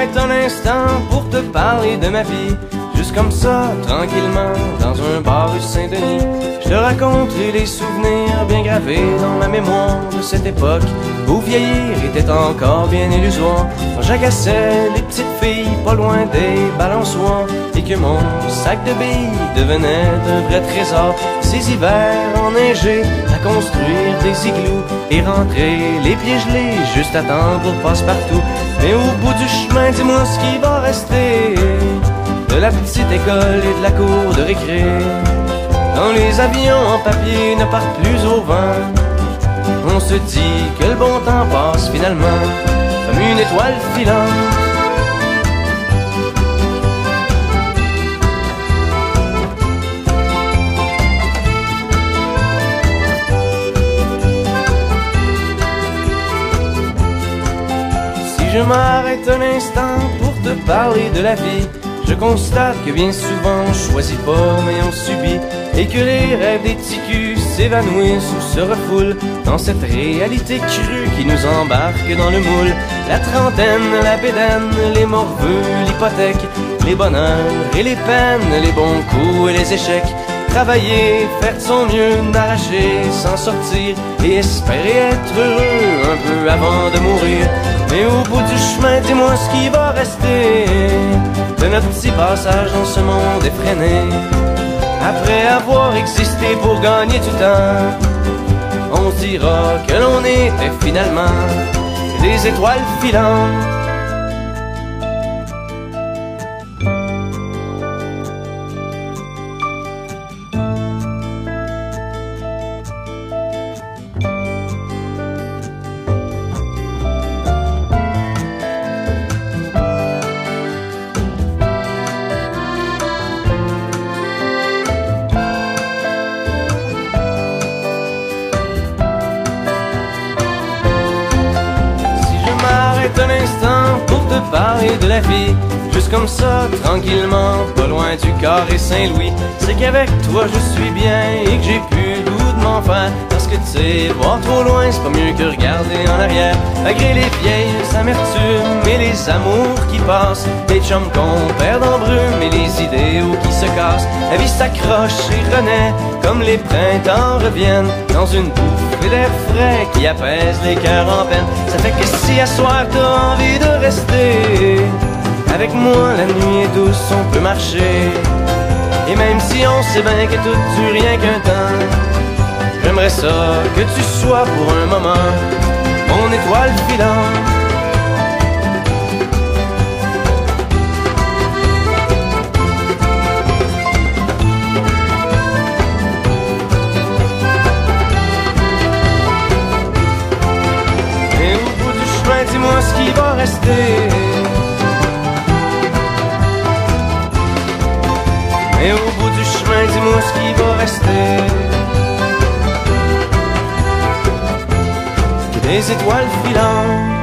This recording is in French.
m'arrête un instant pour te parler de ma vie. Juste comme ça, tranquillement, dans un bar rue Saint-Denis, je te raconte les souvenirs bien gravés dans ma mémoire de cette époque où vieillir était encore bien illusoire. Quand j'agaçais les petites filles pas loin des balançoires et que mon sac de billes devenait un vrai trésor. Ces hivers enneigés à construire des igloos et rentrer les pieds gelés juste à temps pour passe-partout. Mais au bout du chemin, dis-moi ce qui va rester de la petite école et de la cour de récré. Quand les avions en papier ne partent plus au vent, on se dit que le bon temps passe finalement comme une étoile filante. Si je m'arrête un instant pour te parler de la vie, je constate que bien souvent on choisit pas mais on subit, et que les rêves des petits culs s'évanouissent ou se refoulent dans cette réalité crue qui nous embarque dans le moule. La trentaine, la bédaine, les morveux, l'hypothèque, les bonheurs et les peines, les bons coups et les échecs. Travailler, faire de son mieux, n'arracher, s'en sortir et espérer être heureux un peu avant de mourir. Mais au bout du chemin, dis-moi ce qui va rester de notre petit passage dans ce monde effréné. Après avoir existé pour gagner du temps, on se dira que l'on était finalement des étoiles filantes. Un instant pour te parler de la vie, juste comme ça, tranquillement, pas loin du carré Saint-Louis, c'est qu'avec toi je suis bien et que j'ai plus le goût de m'en faire. Parce que tu sais, voir trop loin, c'est pas mieux que regarder en arrière. Malgré les vieilles amertumes et les amours qui passent, les chums qu'on perd en brume et les idéaux qui se cassent, la vie s'accroche et renaît comme les printemps reviennent dans une bouffée d'air frais qui apaise les cœurs en peine. Ça fait que si à soir t'as envie de rester avec moi, la nuit est douce, on peut marcher. Et même si on sait bien que tout dure rien qu'un temps, j'aimerais ça que tu sois pour un moment mon étoile filante. Et au bout du chemin, dis-moi ce qui va rester. Et au bout du chemin, dis-moi ce qui va rester. Des étoiles filantes.